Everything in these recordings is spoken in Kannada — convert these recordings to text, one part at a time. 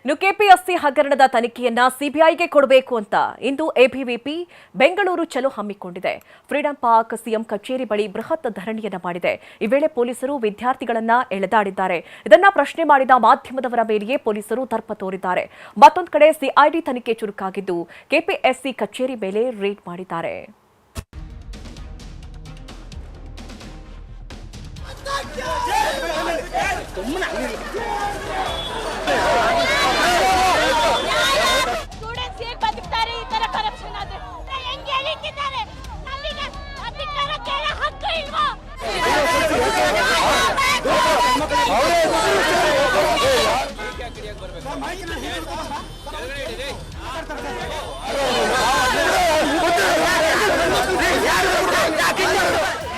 ಇನ್ನು ಕೆಪಿಎಸ್ಸಿ ಹಗರಣದ ತನಿಖೆಯನ್ನ ಸಿಬಿಐಗೆ ಕೊಡಬೇಕು ಅಂತ ಇಂದು ಎಬಿವಿಪಿ ಬೆಂಗಳೂರು ಚಲೋ ಹಮ್ಮಿಕೊಂಡಿದೆ. ಫ್ರೀಡಂ ಪಾರ್ಕ್ ಸಿಎಂ ಕಚೇರಿ ಬಳಿ ಬೃಹತ್ ಧರಣಿಯನ್ನ ಮಾಡಿದೆ. ಈ ವೇಳೆ ಪೊಲೀಸರು ವಿದ್ಯಾರ್ಥಿಗಳನ್ನ ಎಳೆದಾಡಿದ್ದಾರೆ. ಇದನ್ನ ಪ್ರಶ್ನೆ ಮಾಡಿದ ಮಾಧ್ಯಮದವರ ಮೇಲೆಯೇ ಪೊಲೀಸರು ದರ್ಪ ತೋರಿದ್ದಾರೆ. ಮತ್ತೊಂದು ಕಡೆ ಸಿಐಡಿ ತನಿಖೆ ಚುರುಕಾಗಿದ್ದು ಕೆಪಿಎಸ್ಸಿ ಕಚೇರಿ ಮೇಲೆ ರೇಡ್ ಮಾಡಿದ್ದಾರೆ.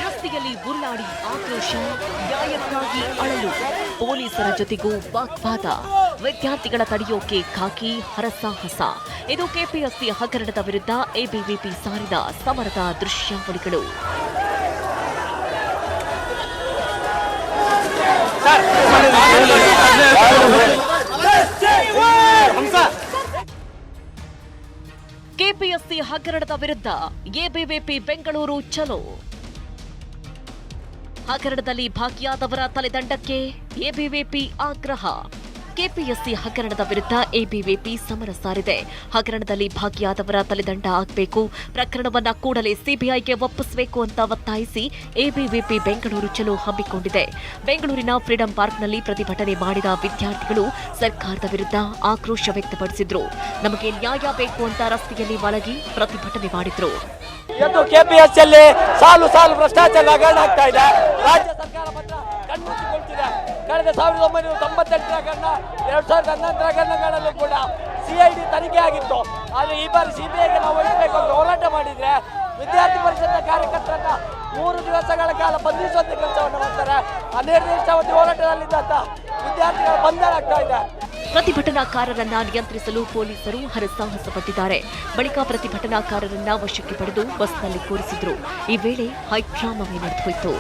ರಸ್ತೆಯಲ್ಲಿ ಉರುಳಾಡಿ ಆಕ್ರೋಶ, ನ್ಯಾಯಕ್ಕಾಗಿ ಅಳಲು, ಪೊಲೀಸರ ಜೊತೆಗೂ ವಾಗ್ವಾದ, ವಿದ್ಯಾರ್ಥಿಗಳ ತಡೆಯೋಕೆ ಖಾಕಿ ಹರಸಾಹಸ. ಇದು ಕೆಪಿಎಸ್ಸಿ ಹಗರಣದ ವಿರುದ್ಧ ಎಬಿವಿಪಿ ಸಾರಿದ ಸಮರದ ದೃಶ್ಯಾವಳಿಗಳು. ಕೆಪಿಎಸ್ಸಿ ಹಗರಣದ ವಿರುದ್ಧ ಎಬಿವಿಪಿ ಬೆಂಗಳೂರು ಚಲೋ. ಹಗರಣದಲ್ಲಿ ಭಾಗಿಯಾದವರ ತಲೆದಂಡಕ್ಕೆ ಎಬಿವಿಪಿ ಆಗ್ರಹ. ಕೆಪಿಎಸ್ಸಿ ಹಗರಣದ ವಿರುದ್ಧ ಎಬಿವಿಪಿ ಸಮರ ಸಾರಿದೆ. ಹಗರಣದಲ್ಲಿ ಭಾಗಿಯಾದವರ ತಲೆದಂಡ ಆಗಬೇಕು, ಪ್ರಕರಣವನ್ನ ಕೂಡಲೇ ಸಿಬಿಐಗೆ ಒಪ್ಪಿಸಬೇಕು ಅಂತ ಒತ್ತಾಯಿಸಿ ಎಬಿವಿಪಿ ಬೆಂಗಳೂರು ಚಲೋ ಹಮ್ಮಿಕೊಂಡಿದೆ. ಬೆಂಗಳೂರಿನ ಫ್ರೀಡಂ ಪಾರ್ಕ್ನಲ್ಲಿ ಪ್ರತಿಭಟನೆ ಮಾಡಿದ ವಿದ್ಯಾರ್ಥಿಗಳು ಸರ್ಕಾರದ ವಿರುದ್ಧ ಆಕ್ರೋಶ ವ್ಯಕ್ತಪಡಿಸಿದ್ರು. ನಮಗೆ ನ್ಯಾಯ ಬೇಕು ಅಂತ ರಸ್ತೆಯಲ್ಲಿ ಒಳಗಿ ಪ್ರತಿಭಟನೆ ಮಾಡಿದ್ರು. ಇವತ್ತು ಕೆಪಿಎಸ್ಸಿಯಲ್ಲಿ ಸಾಲು ಭ್ರಷ್ಟಾಚಾರ ಹಗರಣ ಆಗ್ತಾ ಇದೆ. ರಾಜ್ಯ ಸರ್ಕಾರ ಮಾತ್ರ ಕಣ್ಮುಚ್ಚಿಕೊಳ್ತಿದೆ. ಕಳೆದ 1998 ಹಗರಣ, 2011 ಹಗರಣಗಳಲ್ಲೂ ಕೂಡ ಸಿಐಡಿ ತನಿಖೆ ಆಗಿತ್ತು. ಆದರೆ ಈ ಬಾರಿ ಸಿಬಿಐಗೆ ನಾವು ವಹಿಸಬೇಕು ಅಂತ ಹೋರಾಟ ಮಾಡಿದ್ರೆ ವಿದ್ಯಾರ್ಥಿ ಪರಿಷತ್ನ ಕಾರ್ಯಕರ್ತರನ್ನ 3 ದಿವಸಗಳ ಕಾಲ ಬಂಧಿಸುವಂತ ಕೆಲಸವನ್ನು ಮಾಡ್ತಾರೆ. 12 ದಿವಸ ಅವಧಿ ಹೋರಾಟದಲ್ಲಿದ್ದಂತ ವಿದ್ಯಾರ್ಥಿಗಳು ಬಂಧನ ಆಗ್ತಾ ಇದೆ. ಪ್ರತಿಭಟನಾಕಾರರನ್ನ ನಿಯಂತ್ರಿಸಲು ಪೊಲೀಸರು ಹರಸಾಹಸ ಪಟ್ಟಿದ್ದಾರೆ. ಬಳಿಕ ಪ್ರತಿಭಟನಾಕಾರರನ್ನ ವಶಕ್ಕೆ ಪಡೆದು ಬಸ್ನಲ್ಲಿ ಕೂರಿಸಿದ್ರು. ಈ ವೇಳೆ ಹೈಡ್ರಾಮವೇ ನಡೆದೋಯ್ತು.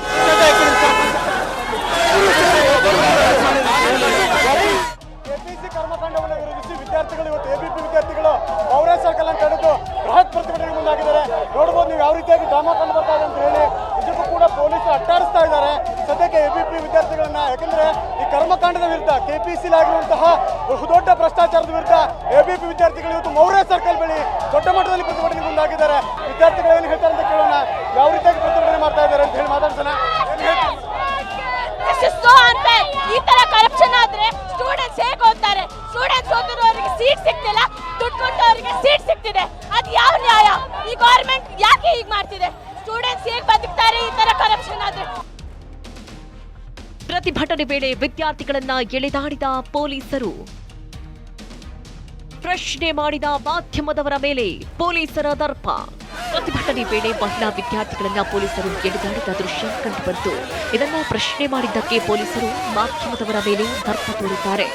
ಕೆಪಿಸಿ ಕರ್ಮಕಾಂಡವನ್ನು ವಿರೋಧಿಸಿ ವಿದ್ಯಾರ್ಥಿಗಳು ಇವತ್ತು ಎಬಿಪಿ ವಿದ್ಯಾರ್ಥಿಗಳು ಕಾಂಗ್ರೆಸ್ ಸರ್ಕಲ್ ಅಂತ ಹೇಳಿದ್ದು ಬೃಹತ್ ಪ್ರತಿಭಟನೆಗೆ ಮುಂದಾಗಿದ್ದಾರೆ. ನೋಡಬಹುದು ನೀವು ಯಾವ ರೀತಿಯಾಗಿ ಡ್ರಾಮಾ ಕಂಡು ಬರ್ತಾ ಇದೆ ಅಂತ ಹೇಳಿ. ಇದಕ್ಕೂ ಕೂಡ ಪೊಲೀಸರು ಅಟ್ಟಾಡಿಸ್ತಾ ಇದ್ದಾರೆ ಸದ್ಯಕ್ಕೆ ಎಬಿಪಿ ವಿದ್ಯಾರ್ಥಿಗಳನ್ನ. ಯಾಕಂದ್ರೆ ಈ ಕರ್ಮಕಾಂಡದ ವಿರುದ್ಧ ಕೆಪಿಸಿ ಆಗಿರುವಂತಹ ಬಹುದೊಡ್ಡ ಭ್ರಷ್ಟಾಚಾರದ ವಿರುದ್ಧ ಎಬಿಪಿ ವಿದ್ಯಾರ್ಥಿಗಳು ಇವತ್ತು ಮೌರ್ಯ ಸರ್ಕಲ್ ಬಳಿ ದೊಡ್ಡ ಮಟ್ಟದಲ್ಲಿ ಪ್ರತಿಭಟನೆಗೆ ಮುಂದಾಗಿದ್ದಾರೆ. ವಿದ್ಯಾರ್ಥಿಗಳು ಏನು ಹೇಳ್ತಾರೆ ಅಂತ ಕೇಳೋಣ. ಯಾವ ರೀತಿಯಾಗಿ ಪ್ರತಿಭಟನೆ ಮಾಡ್ತಾ ಇದ್ದಾರೆ ಅಂತ ಹೇಳಿ ಮಾತಾಡ್ಸೋಣ. ಈ ತರ ಕರಪ್ಷನ್ ಆದ್ರೆ ಸ್ಟೂಡೆಂಟ್ಸ್ ಹೇಗೆ ಓದ್ತಾರೆ? ಸ್ಟೂಡೆಂಟ್ಸ್ ಓದಿರೋರಿಗೆ ಸೀಟ್ ಸಿಗ್ತಿಲ್ಲ, ದುಡ್ಡು ಕೊಟ್ಟವರಿಗೆ ಸೀಟ್ ಸಿಗ್ತಿದೆ. ಅದು ಯಾವ ನ್ಯಾಯ? ಈ ಗೌರ್ಮೆಂಟ್ ಯಾಕೆ ಹೀಗೆ ಮಾಡ್ತಿದೆ? ಸ್ಟೂಡೆಂಟ್ಸ್ ಹೇಗೆ ಬದುಕ್ತಾರೆ ಈ ತರ ಕರಪ್ಷನ್ ಆದ್ರೆ? ಪ್ರತಿಭಟನೆ ವೇಳೆ ವಿದ್ಯಾರ್ಥಿಗಳನ್ನ ಎಳೆದಾಡಿದ ಪೊಲೀಸರು, ಪ್ರಶ್ನೆ ಮಾಡಿದ ಮಾಧ್ಯಮದವರ ಮೇಲೆ ಪೊಲೀಸರ ದರ್ಪ. ಪ್ರತಿಭಟನೆ ವೇಳೆ ಮಹಿಳಾ ವಿದ್ಯಾರ್ಥಿಗಳನ್ನ ಪೊಲೀಸರು ಎಳೆದಾಡಿದ ದೃಶ್ಯ ಕಂಡುಬಂತು. ಇದನ್ನ ಪ್ರಶ್ನೆ ಮಾಡಿದ್ದಕ್ಕೆ ಪೊಲೀಸರು ಮಾಧ್ಯಮದವರ ಮೇಲೆ ದರ್ಪ ತೋರಿದ್ದಾರೆ.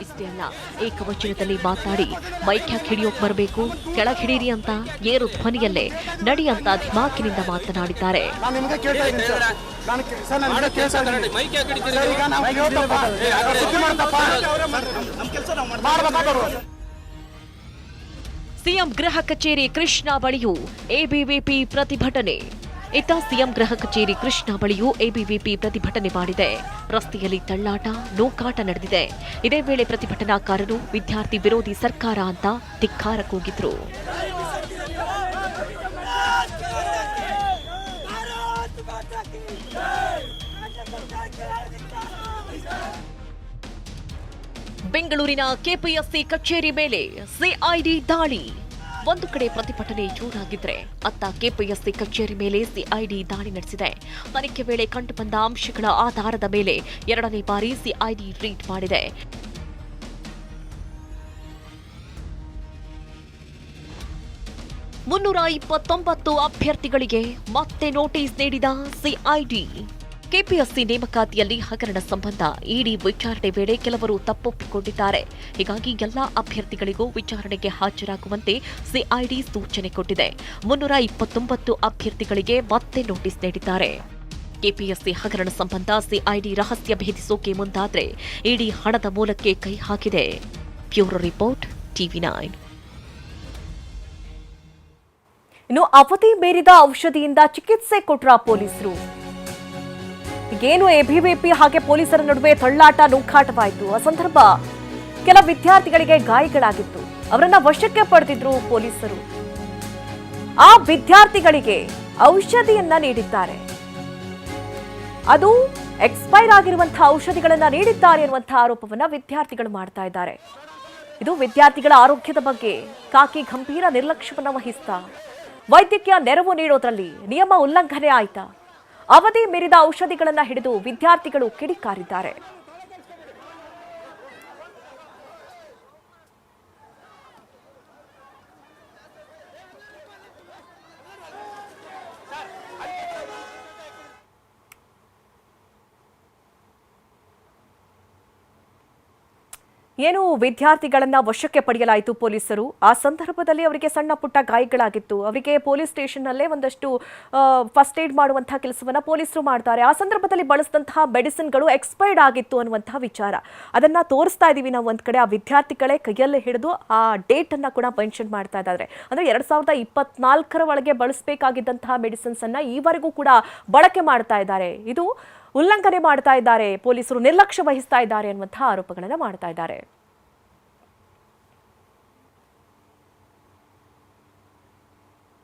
ಇಷ್ಟೇ ಅಲ್ಲ, ಏಕವಚನದಲ್ಲಿ ಮಾತಾಡಿ ಮೈಕ್ ಯಾಕೆ ಹಿಡಿಯೋಕ್ ಬರಬೇಕು, ಕೆಳಗೆ ಹಿಡೀರಿ ಅಂತ ಏರು ಧ್ವನಿಯಲ್ಲೇ ನಡಿ ಅಂತ ಧಿಮಾಕಿನಿಂದ ಮಾತನಾಡಿದ್ದಾರೆ. ಸಿಎಂ ಗೃಹ ಕಚೇರಿ ಕೃಷ್ಣ ಬಳಿಯೂ ಎಬಿವಿಪಿ ಪ್ರತಿಭಟನೆ. ಇತ್ತ ಸಿಎಂ ಗೃಹ ಕಚೇರಿ ಕೃಷ್ಣ ಬಳಿಯೂ ಎಬಿವಿಪಿ ಪ್ರತಿಭಟನೆ ಮಾಡಿದೆ. ರಸ್ತೆಯಲ್ಲಿ ತಳ್ಳಾಟ, ನೂಕಾಟ ನಡೆದಿದೆ. ಇದೇ ವೇಳೆ ಪ್ರತಿಭಟನಾಕಾರರು ವಿದ್ಯಾರ್ಥಿ ವಿರೋಧಿ ಸರ್ಕಾರ ಅಂತ ಧಿಕ್ಕಾರ ಕೂಗಿದ್ರು. ಬೆಂಗಳೂರಿನ ಕೆಪಿಎಸ್ಸಿ ಕಚೇರಿ ಮೇಲೆ ಸಿಐಡಿ ದಾಳಿ. ಒಂದು ಕಡೆ ಪ್ರತಿಭಟನೆ ಜೋರಾಗಿದ್ರೆ ಅತ್ತ ಕೆಪಿಎಸ್ಸಿ ಕಚೇರಿ ಮೇಲೆ ಸಿಐಡಿ ದಾಳಿ ನಡೆಸಿದೆ. ತನಿಖೆ ವೇಳೆ ಕಂಡುಬಂದ ಅಂಶಗಳ ಆಧಾರದ ಮೇಲೆ 2ನೇ ಬಾರಿ ಸಿಐಡಿ ರೇಡ್ ಮಾಡಿದೆ. 329 ಅಭ್ಯರ್ಥಿಗಳಿಗೆ ಮತ್ತೆ ನೋಟಿಸ್ ನೀಡಿದ ಸಿಐಡಿ. ಕೆಪಿಎಸ್ಸಿ ನೇಮಕಾತಿಯಲ್ಲಿ ಹಗರಣ ಸಂಬಂಧ ಇಡಿ ವಿಚಾರಣೆ ವೇಳೆ ಕೆಲವರು ತಪ್ಪೊಪ್ಪಿಕೊಂಡಿದ್ದಾರೆ. ಹೀಗಾಗಿ ಎಲ್ಲಾ ಅಭ್ಯರ್ಥಿಗಳಿಗೂ ವಿಚಾರಣೆಗೆ ಹಾಜರಾಗುವಂತೆ ಸಿಐಡಿ ಸೂಚನೆ ಕೊಟ್ಟಿದೆ. 329 ಅಭ್ಯರ್ಥಿಗಳಿಗೆ ಮತ್ತೆ ನೋಟಿಸ್ ನೀಡಿದ್ದಾರೆ. ಕೆಪಿಎಸ್ಸಿ ಹಗರಣ ಸಂಬಂಧ ಸಿಐಡಿ ರಹಸ್ಯ ಭೇದಿಸೋಕೆ ಮುಂದಾದ್ರೆ ಇಡಿ ಹಣದ ಮೂಲಕ್ಕೆ ಕೈ ಹಾಕಿದೆ. Bureau report TV nine. ಇನ್ನು ಅವಧಿ ಮೀರಿದ ಔಷಧಿಯಿಂದ ಚಿಕಿತ್ಸೆ ಕೊಟ್ರ ಪೊಲೀಸರು. ಈಗೇನು ಎಬಿವಿಪಿ ಹಾಗೆ ಪೊಲೀಸರ ನಡುವೆ ತಳ್ಳಾಟ ನೂಕಾಟವಾಯಿತು. ಆ ಸಂದರ್ಭ ಕೆಲ ವಿದ್ಯಾರ್ಥಿಗಳಿಗೆ ಗಾಯಗಳಾಗಿತ್ತು. ಅವರನ್ನ ವಶಕ್ಕೆ ಪಡೆದಿದ್ರು ಪೊಲೀಸರು. ಆ ವಿದ್ಯಾರ್ಥಿಗಳಿಗೆ ಔಷಧಿಯನ್ನ ನೀಡಿದ್ದಾರೆ. ಅದು ಎಕ್ಸ್ಪೈರ್ ಆಗಿರುವಂತಹ ಔಷಧಿಗಳನ್ನ ನೀಡಿದ್ದಾರೆ ಎನ್ನುವಂತಹ ಆರೋಪವನ್ನ ವಿದ್ಯಾರ್ಥಿಗಳು ಮಾಡ್ತಾ ಇದ್ದಾರೆ. ಇದು ವಿದ್ಯಾರ್ಥಿಗಳ ಆರೋಗ್ಯದ ಬಗ್ಗೆ ಕಾಕಿ ಗಂಭೀರ ನಿರ್ಲಕ್ಷ್ಯವನ್ನ ವಹಿಸ್ತಾ ವೈದ್ಯಕೀಯ ನೆರವು ನೀಡೋದ್ರಲ್ಲಿ ನಿಯಮ ಉಲ್ಲಂಘನೆ ಆಯ್ತಾ? ಅವಧಿ ಮೀರಿದ ಔಷಧಿಗಳನ್ನ ಹಿಡಿದು ವಿದ್ಯಾರ್ಥಿಗಳು ಕಿಡಿಕಾರಿದ್ದಾರೆ. ಏನು ವಿದ್ಯಾರ್ಥಿಗಳನ್ನ ವಶಕ್ಕೆ ಪಡೆಯಲಾಯಿತು ಪೊಲೀಸರು. ಆ ಸಂದರ್ಭದಲ್ಲಿ ಅವರಿಗೆ ಸಣ್ಣ ಪುಟ್ಟ ಗಾಯಗಳಾಗಿತ್ತು. ಅವರಿಗೆ ಪೊಲೀಸ್ ಸ್ಟೇಷನ್ನಲ್ಲೇ ಒಂದಷ್ಟು ಫಸ್ಟ್ ಏಡ್ ಮಾಡುವಂತಹ ಕೆಲಸವನ್ನ ಪೊಲೀಸರು ಮಾಡ್ತಾರೆ. ಆ ಸಂದರ್ಭದಲ್ಲಿ ಬಳಸಿದಂತಹ ಮೆಡಿಸಿನ್ಗಳು ಎಕ್ಸ್ಪೈರ್ಡ್ ಆಗಿತ್ತು ಅನ್ನುವಂತಹ ವಿಚಾರ ಅದನ್ನ ತೋರಿಸ್ತಾ ಇದೀವಿ ನಾವು. ಒಂದ್ ಕಡೆ ಆ ವಿದ್ಯಾರ್ಥಿಗಳೇ ಕೈಯಲ್ಲಿ ಹಿಡಿದು ಆ ಡೇಟ್ ಅನ್ನ ಕೂಡ ಮೆನ್ಷನ್ ಮಾಡ್ತಾ ಇದ್ದಾರೆ. ಅಂದ್ರೆ 2024 ಒಳಗೆ ಬಳಸಬೇಕಾಗಿದ್ದಂತಹ ಮೆಡಿಸಿನ್ಸ್ ಅನ್ನ ಈವರೆಗೂ ಕೂಡ ಬಳಕೆ ಮಾಡ್ತಾ ಇದ್ದಾರೆ. ಇದು ಉಲ್ಲಂಘನೆ ಮಾಡ್ತಾ ಇದ್ದಾರೆ, ಪೊಲೀಸರು ನಿರ್ಲಕ್ಷ್ಯ ವಹಿಸ್ತಾ ಇದ್ದಾರೆ ಅನ್ನುವಂತಹ ಆರೋಪಗಳನ್ನು ಮಾಡ್ತಾ ಇದ್ದಾರೆ.